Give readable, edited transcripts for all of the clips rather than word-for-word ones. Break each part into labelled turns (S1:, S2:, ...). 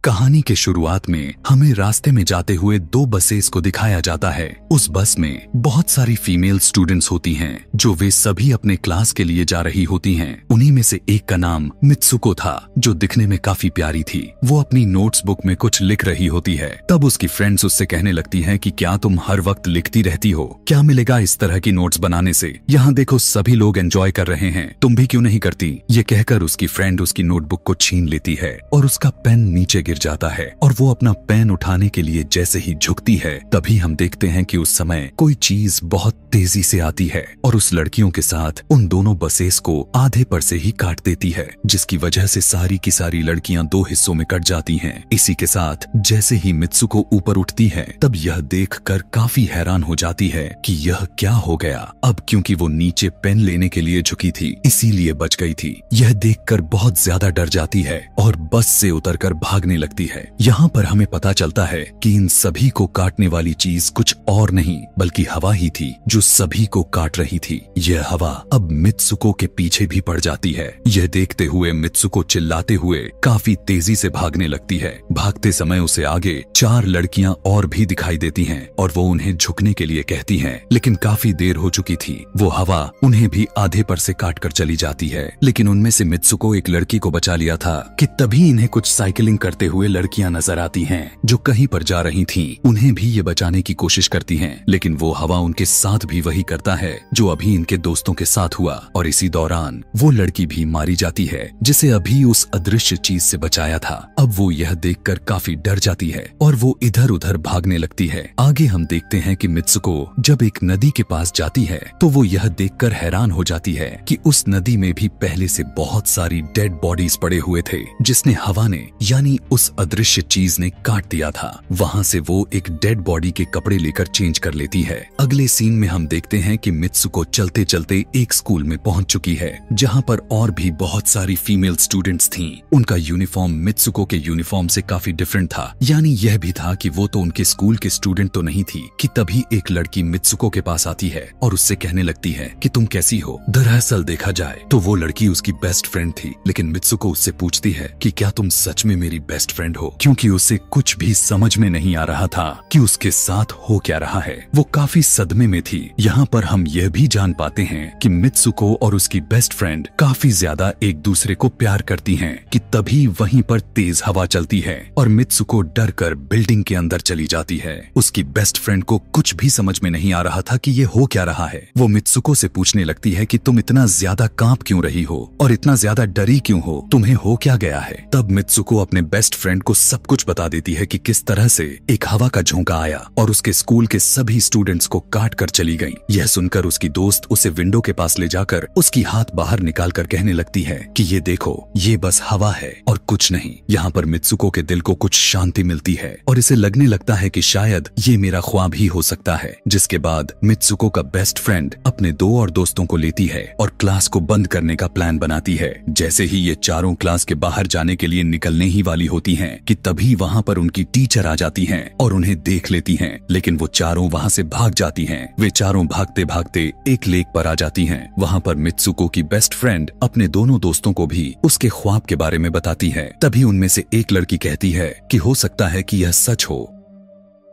S1: कहानी के शुरुआत में हमें रास्ते में जाते हुए दो बसेस को दिखाया जाता है। उस बस में बहुत सारी फीमेल स्टूडेंट्स होती हैं जो वे सभी अपने क्लास के लिए जा रही होती हैं। उन्हीं में से एक का नाम मित्सुको था जो दिखने में काफी प्यारी थी। वो अपनी नोट्स बुक में कुछ लिख रही होती है। तब उसकी फ्रेंड्स उससे कहने लगती हैं कि क्या तुम हर वक्त लिखती रहती हो, क्या मिलेगा इस तरह की नोट्स बनाने से, यहाँ देखो सभी लोग एंजॉय कर रहे हैं, तुम भी क्यों नहीं करती। ये कहकर उसकी फ्रेंड उसकी नोटबुक को छीन लेती है और उसका पेन नीचे गिर जाता है और वो अपना पेन उठाने के लिए जैसे ही झुकती है तभी हम देखते हैं कि उस समय कोई चीज बहुत तेजी से आती है और उस लड़कियों के साथ उन दोनों बसेस को आधे पर से ही काट देती है, जिसकी वजह से सारी की सारी लड़कियां दो हिस्सों में कट जाती हैं। इसी के साथ जैसे ही मित्सुको ऊपर उठती है तब यह देखकर काफी हैरान हो जाती है कि यह क्या हो गया। अब क्योंकि वो नीचे पेन लेने के लिए झुकी थी इसीलिए बच गई थी। यह देखकर बहुत ज्यादा डर जाती है और बस से उतरकर भागने लगती है। यहाँ पर हमें पता चलता है कि इन सभी को काटने वाली चीज कुछ और नहीं बल्कि हवा ही थी जो सभी को काट रही थी। यह हवा अब मित्सुको के पीछे भी पड़ जाती है। यह देखते हुए मित्सुको चिल्लाते हुए काफी तेजी से भागने लगती है। भागते समय उसे आगे चार लड़कियां और भी दिखाई देती हैं और वो उन्हें झुकने के लिए कहती हैं, लेकिन काफी देर हो चुकी थी। वो हवा उन्हें भी आधे पर से काट कर चली जाती है। लेकिन उनमें से मित्सुको एक लड़की को बचा लिया था कि तभी इन्हें कुछ साइकिलिंग करते हुए लड़कियां नजर आती हैं जो कहीं पर जा रही थीं। उन्हें भी ये बचाने की कोशिश करती हैं, लेकिन वो हवा उनके साथ भी वही करता है जो अभी इनके दोस्तों के साथ हुआ और इसी दौरान वो लड़की भी मारी जाती है जिसे अभी उस अदृश्य चीज से बचाया था। अब वो यह देखकर काफी डर जाती है और वो इधर उधर भागने लगती है। आगे हम देखते हैं कि मित्सुको जब एक नदी के पास जाती है तो वो यह देखकर हैरान हो जाती है कि उस नदी में भी पहले से बहुत सारी डेड बॉडीज पड़े हुए थे जिसने हवा ने यानी उस अदृश्य चीज ने काट दिया था। वहाँ से वो एक डेड बॉडी के कपड़े लेकर चेंज कर लेती है। अगले सीन में हम देखते हैं कि मित्सुको चलते चलते एक स्कूल में पहुंच चुकी है जहाँ पर और भी बहुत सारी फीमेल स्टूडेंट्स थीं। उनका यूनिफॉर्म मित्सुको के यूनिफॉर्म से काफी डिफरेंट था, यानी यह भी था कि वो तो उनके स्कूल के स्टूडेंट तो नहीं थी कि तभी एक लड़की मित्सुको के पास आती है और उससे कहने लगती है कि तुम कैसी हो। दरअसल देखा जाए तो वो लड़की उसकी बेस्ट फ्रेंड थी, लेकिन मित्सुको उससे पूछती है कि क्या तुम सच में मेरी बेस्ट फ्रेंड हो, क्योंकि उसे कुछ भी समझ में नहीं आ रहा था कि उसके साथ हो क्या रहा है। वो काफी सदमे में थी। यहाँ पर हम यह भी जान पाते हैं कि मित्सुको और उसकी बेस्ट फ्रेंड काफी ज्यादा एक दूसरे को प्यार करती हैं कि तभी वहीं पर तेज हवा चलती है और मित्सुको डर कर बिल्डिंग के अंदर चली जाती है। उसकी बेस्ट फ्रेंड को कुछ भी समझ में नहीं आ रहा था कि ये हो क्या रहा है। वो मित्सुको से पूछने लगती है कि तुम इतना ज्यादा कांप क्यों रही हो और इतना ज्यादा डरी क्यों हो, तुम्हें हो क्या गया है। तब मित्सुको अपने बेस्ट फ्रेंड को सब कुछ बता देती है कि किस तरह से एक हवा का झोंका आया और उसके स्कूल के सभी स्टूडेंट्स को काट कर चली गई। यह सुनकर उसकी दोस्त उसे विंडो के पास ले जाकर उसकी हाथ बाहर निकाल कर कहने लगती है कि ये देखो ये बस हवा है और कुछ नहीं। यहाँ पर मित्सुको के दिल को कुछ शांति मिलती है और इसे लगने लगता है कि शायद ये मेरा ख्वाब ही हो सकता है। जिसके बाद मित्सुको का बेस्ट फ्रेंड अपने दो और दोस्तों को लेती है और क्लास को बंद करने का प्लान बनाती है। जैसे ही ये चारों क्लास के बाहर जाने के लिए निकलने ही वाली होती हैं कि तभी वहाँ पर उनकी टीचर आ जाती हैं और उन्हें देख लेती हैं, लेकिन वो चारों वहाँ से भाग जाती हैं। वे चारों भागते भागते एक लेक पर आ जाती हैं। वहाँ पर मित्सुको की बेस्ट फ्रेंड अपने दोनों दोस्तों को भी उसके ख्वाब के बारे में बताती है। तभी उनमें से एक लड़की कहती है कि हो सकता है कि यह सच हो,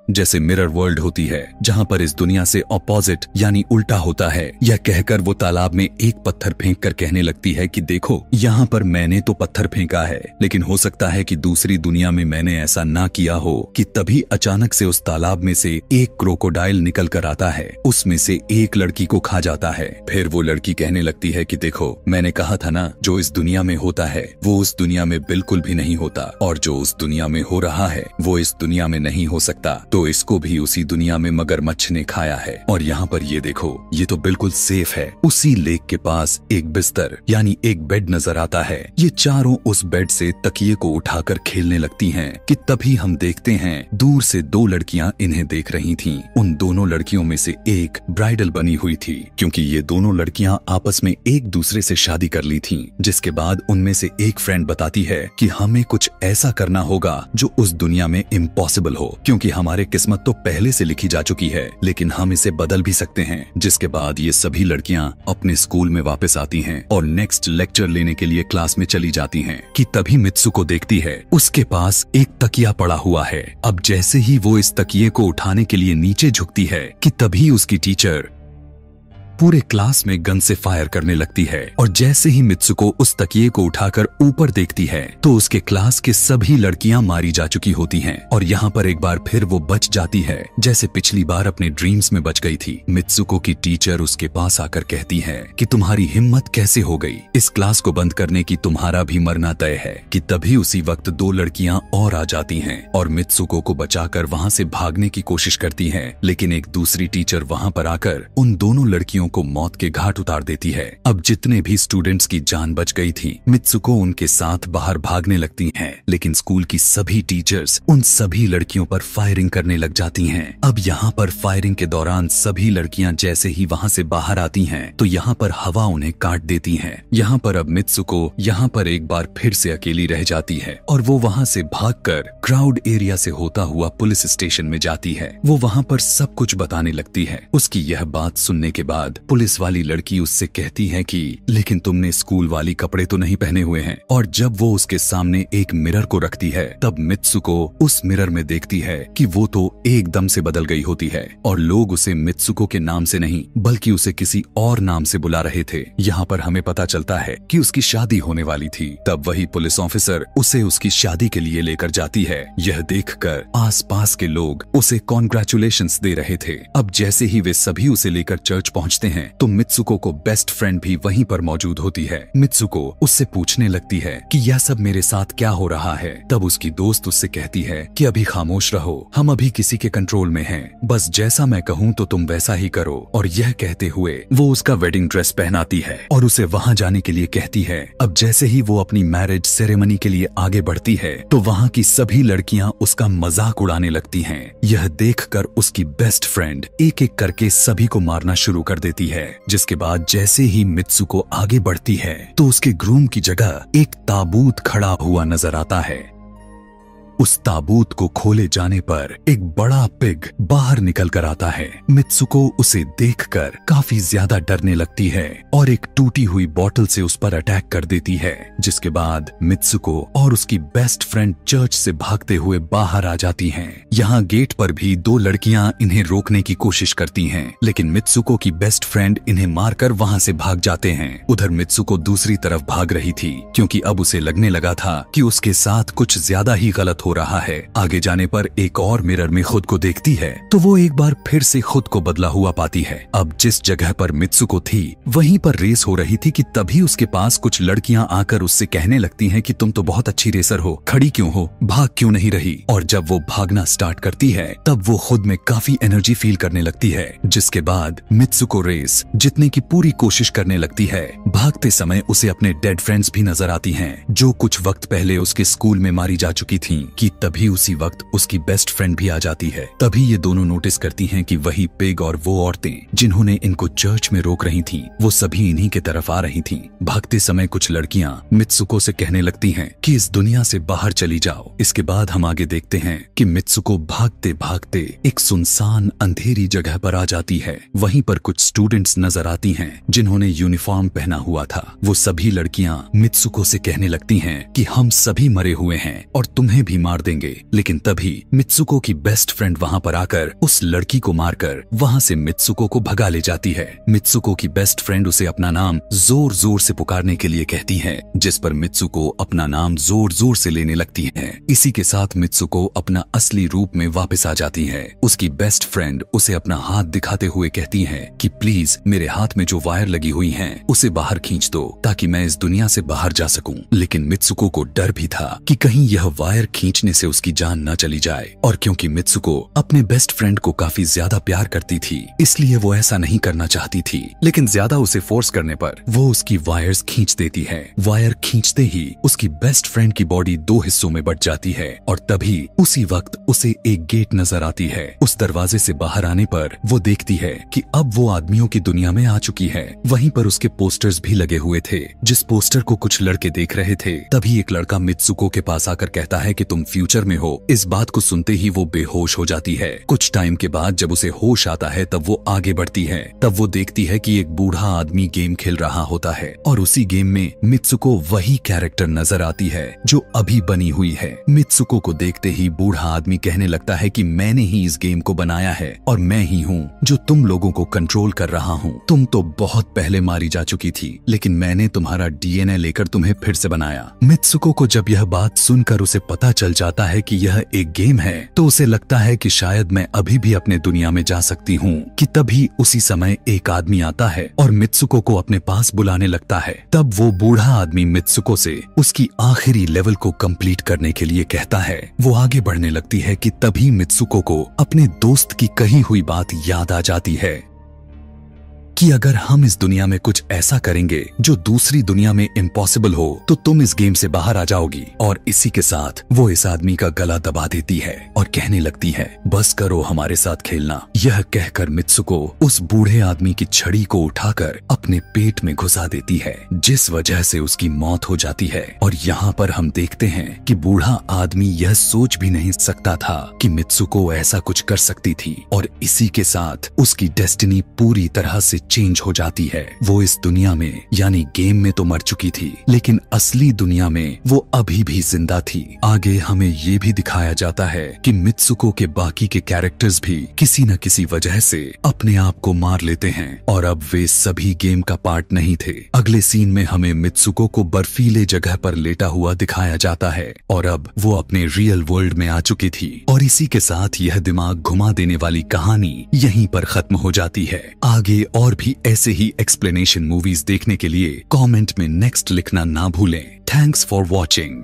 S1: जैसे मिरर वर्ल्ड होती है जहाँ पर इस दुनिया से ऑपोजिट यानी उल्टा होता है। यह कहकर वो तालाब में एक पत्थर फेंक कर कहने लगती है कि देखो यहाँ पर मैंने तो पत्थर फेंका है, लेकिन हो सकता है कि दूसरी दुनिया में मैंने ऐसा ना किया हो। कि तभी अचानक से उस तालाब में से एक क्रोकोडाइल निकल कर आता है, उसमें से एक लड़की को खा जाता है। फिर वो लड़की कहने लगती है कि देखो मैंने कहा था ना, जो इस दुनिया में होता है वो उस दुनिया में बिल्कुल भी नहीं होता और जो उस दुनिया में हो रहा है वो इस दुनिया में नहीं हो सकता। तो इसको भी उसी दुनिया में मगरमच्छ ने खाया है। और यहाँ पर ये देखो ये तो बिल्कुल सेफ है। उसी लेक के पास एक बिस्तर यानी एक बेड नजर आता है। ये चारों उस बेड से तकिए को उठाकर खेलने लगती हैं कि तभी हम देखते हैं दूर से दो लड़कियां इन्हें देख रही थीं। उन दोनों लड़कियों में से एक ब्राइडल बनी हुई थी क्योंकि ये दोनों लड़कियां आपस में एक दूसरे से शादी कर ली थीं। जिसके बाद उनमें से एक फ्रेंड बताती है कि हमें कुछ ऐसा करना होगा जो उस दुनिया में इम्पॉसिबल हो, क्योंकि हमारे हमारे किस्मत तो पहले से लिखी जा चुकी है, लेकिन हम इसे बदल भी सकते हैं। जिसके बाद ये सभी लड़कियां अपने स्कूल में वापस आती हैं और नेक्स्ट लेक्चर लेने के लिए क्लास में चली जाती हैं कि तभी मित्सुको देखती है उसके पास एक तकिया पड़ा हुआ है। अब जैसे ही वो इस तकिए को उठाने के लिए नीचे झुकती है कि तभी उसकी टीचर पूरे क्लास में गन से फायर करने लगती है और जैसे ही मित्सुको उस तकिए को उठाकर ऊपर देखती है तो उसके क्लास के सभी लड़कियां मारी जा चुकी होती हैं और यहाँ पर एक बार फिर वो बच जाती है जैसे पिछली बार अपने ड्रीम्स में बच गई थी। मित्सुको की टीचर उसके पास आकर कहती है कि तुम्हारी हिम्मत कैसे हो गई, इस क्लास को बंद करने की तुम्हारा भी मरना तय है। कि तभी उसी वक्त दो लड़कियां और आ जाती हैं और मित्सुको को बचाकर वहाँ से भागने की कोशिश करती है, लेकिन एक दूसरी टीचर वहाँ पर आकर उन दोनों लड़कियों को मौत के घाट उतार देती है। अब जितने भी स्टूडेंट्स की जान बच गई थी, मित्सुको उनके साथ बाहर भागने लगती हैं, लेकिन स्कूल की सभी टीचर्स उन सभी लड़कियों पर फायरिंग करने लग जाती हैं। अब यहाँ पर फायरिंग के दौरान सभी लड़कियां जैसे ही वहाँ से बाहर आती हैं, तो यहाँ पर हवा उन्हें काट देती है। यहाँ पर अब मित्सुको यहाँ पर एक बार फिर से अकेली रह जाती है और वो वहाँ से भागकर क्राउड एरिया से होता हुआ पुलिस स्टेशन में जाती है। वो वहाँ पर सब कुछ बताने लगती है। उसकी यह बात सुनने के बाद पुलिस वाली लड़की उससे कहती है कि लेकिन तुमने स्कूल वाली कपड़े तो नहीं पहने हुए हैं। और जब वो उसके सामने एक मिरर को रखती है तब मित्सुको उस मिरर में देखती है कि वो तो एकदम से बदल गई होती है और लोग उसे मित्सुको के नाम से नहीं बल्कि उसे किसी और नाम से बुला रहे थे। यहाँ पर हमें पता चलता है कि उसकी शादी होने वाली थी। तब वही पुलिस ऑफिसर उसे उसकी शादी के लिए लेकर जाती है। यह देखकर आसपास के लोग उसे कॉन्ग्रेचुलेशंस दे रहे थे। अब जैसे ही वे सभी उसे लेकर चर्च पहुंचते हैं तो मित्सुको को बेस्ट फ्रेंड भी वहीं पर मौजूद होती है। मित्सुको उससे पूछने लगती है कि यह सब मेरे साथ क्या हो रहा है। तब उसकी दोस्त उससे कहती है कि अभी खामोश रहो, हम अभी किसी के कंट्रोल में हैं, बस जैसा मैं कहूँ तो तुम वैसा ही करो। और यह कहते हुए वो उसका वेडिंग ड्रेस पहनाती है और उसे वहाँ जाने के लिए कहती है। अब जैसे ही वो अपनी मैरिज सेरेमनी के लिए आगे बढ़ती है तो वहाँ की सभी लड़कियाँ उसका मजाक उड़ाने लगती हैं। यह देखकर उसकी बेस्ट फ्रेंड एक एक करके सभी को मारना शुरू कर देती है। जिसके बाद जैसे ही मित्सुको आगे बढ़ती है तो उसके ग्रूम की जगह एक ताबूत खड़ा हुआ नजर आता है। उस ताबूत को खोले जाने पर एक बड़ा पिग बाहर निकल कर आता है। मित्सुको उसे देखकर काफी ज्यादा डरने लगती है और एक टूटी हुई बोतल से उस पर अटैक कर देती है। जिसके बाद मित्सुको और उसकी बेस्ट फ्रेंड चर्च से भागते हुए बाहर आ जाती हैं। यहाँ गेट पर भी दो लड़कियां इन्हें रोकने की कोशिश करती हैं, लेकिन मित्सुको की बेस्ट फ्रेंड इन्हें मारकर वहाँ से भाग जाते हैं। उधर मित्सुको दूसरी तरफ भाग रही थी क्योंकि अब उसे लगने लगा था कि उसके साथ कुछ ज्यादा ही गलत हो रहा है। आगे जाने पर एक और मिरर में खुद को देखती है तो वो एक बार फिर से खुद को बदला हुआ पाती है। अब जिस जगह पर मित्सुको थी वहीं पर रेस हो रही थी कि तभी उसके पास कुछ लड़कियां आकर उससे कहने लगती हैं कि तुम तो बहुत अच्छी रेसर हो, खड़ी क्यों हो, भाग क्यों नहीं रही। और जब वो भागना स्टार्ट करती है तब वो खुद में काफी एनर्जी फील करने लगती है। जिसके बाद मित्सुको रेस जीतने की पूरी कोशिश करने लगती है। भागते समय उसे अपने डेड फ्रेंड्स भी नजर आती हैं जो कुछ वक्त पहले उसके स्कूल में मारी जा चुकी थी। कि तभी उसी वक्त उसकी बेस्ट फ्रेंड भी आ जाती है। तभी ये दोनों नोटिस करती हैं कि वही पिग और वो औरतें जिन्होंने इनको चर्च में रोक रही थीं, वो सभी इन्हीं के तरफ आ रही थीं। भागते समय कुछ लड़कियां मित्सुको से कहने लगती हैं कि इस दुनिया से बाहर चली जाओ। इसके बाद हम आगे देखते हैं कि मित्सुको भागते भागते एक सुनसान अंधेरी जगह पर आ जाती है। वहीं पर कुछ स्टूडेंट्स नजर आती हैं जिन्होंने यूनिफॉर्म पहना हुआ था। वो सभी लड़कियां मित्सुको से कहने लगती हैं कि हम सभी मरे हुए हैं और तुम्हें भी मार देंगे। लेकिन तभी मित्सुको की बेस्ट फ्रेंड वहाँ पर आकर उस लड़की को मारकर वहाँ से मित्सुको को भगा ले जाती है। मित्सुको की बेस्ट फ्रेंड उसे अपना नाम जोर जोर से पुकारने के लिए कहती है, जिस पर मित्सुको अपना नाम जोर जोर से लेने लगती है। इसी के साथ मित्सुको अपना असली रूप में वापस आ जाती है। उसकी बेस्ट फ्रेंड उसे अपना हाथ दिखाते हुए कहती है कि प्लीज मेरे हाथ में जो वायर लगी हुई है उसे बाहर खींच दो ताकि मैं इस दुनिया से बाहर जा सकूं। लेकिन मित्सुको को डर भी था कि कहीं यह वायर खींचने से उसकी जान न चली जाए। और क्योंकि मित्सुको अपने बेस्ट फ्रेंड को काफी ज्यादा प्यार करती थी इसलिए वो ऐसा नहीं करना चाहती थी, लेकिन ज्यादा उसे फोर्स करने पर वो उसकी वायर्स खींच देती है। वायर खींचते ही उसकी बेस्ट फ्रेंड की बॉडी दो हिस्सों में बट जाती है और तभी उसी वक्त उसे एक गेट नजर आती है। उस दरवाजे से बाहर आने पर वो देखती है कि अब वो आदमियों की दुनिया में आ चुकी है। वहीं पर उसके पोस्टर्स भी लगे हुए थे। जिस पोस्टर को कुछ लड़के देख रहे थे तभी एक लड़का मित्सुको के पास आकर कहता है कि तुम तुम फ्यूचर में हो। इस बात को सुनते ही वो बेहोश हो जाती है। कुछ टाइम के बाद जब उसे होश आता है तब वो आगे बढ़ती है। तब वो देखती है कि एक बूढ़ा आदमी गेम खेल रहा होता है और उसी गेम में मित्सुको वही कैरेक्टर नजर आती है जो अभी बनी हुई है। मित्सुको को देखते ही बूढ़ा आदमी कहने लगता है कि मैंने ही इस गेम को बनाया है और मैं ही हूँ जो तुम लोगों को कंट्रोल कर रहा हूँ। तुम तो बहुत पहले मारी जा चुकी थी, लेकिन मैंने तुम्हारा डीएनए लेकर तुम्हें फिर से बनाया। मित्सुको को जब यह बात सुनकर उसे पता चल जाता है कि यह एक गेम है तो उसे लगता है कि शायद मैं अभी भी अपने दुनिया में जा सकती हूँ कि तभी उसी समय एक आदमी आता है और मित्सुको को अपने पास बुलाने लगता है। तब वो बूढ़ा आदमी मित्सुको से उसकी आखिरी लेवल को कंप्लीट करने के लिए कहता है। वो आगे बढ़ने लगती है कि तभी मित्सुको को अपने दोस्त की कही हुई बात याद आ जाती है कि अगर हम इस दुनिया में कुछ ऐसा करेंगे जो दूसरी दुनिया में इम्पॉसिबल हो तो तुम इस गेम से बाहर आ जाओगी। और इसी के साथ वो इस आदमी का गला दबा देती है और कहने लगती है बस करो हमारे साथ खेलना। यह कहकर मित्सुको उस बूढ़े आदमी की छड़ी को उठाकर अपने पेट में घुसा देती है, जिस वजह से उसकी मौत हो जाती है। और यहाँ पर हम देखते हैं कि बूढ़ा आदमी यह सोच भी नहीं सकता था कि मित्सुको ऐसा कुछ कर सकती थी और इसी के साथ उसकी डेस्टिनी पूरी तरह से चेंज हो जाती है। वो इस दुनिया में यानी गेम में तो मर चुकी थी, लेकिन असली दुनिया में वो अभी भी जिंदा थी। आगे हमें ये भी दिखाया जाता है कि मित्सुको के बाकी के कैरेक्टर्स भी किसी न किसी वजह से अपने आप को मार लेते हैं और अब वे सभी गेम का पार्ट नहीं थे। अगले सीन में हमें मित्सुको को बर्फीले जगह पर लेटा हुआ दिखाया जाता है और अब वो अपने रियल वर्ल्ड में आ चुकी थी। और इसी के साथ यह दिमाग घुमा देने वाली कहानी यहीं पर खत्म हो जाती है। आगे और भी ऐसे ही एक्सप्लेनेशन मूवीज देखने के लिए कमेंट में नेक्स्ट लिखना ना भूलें। Thanks for watching.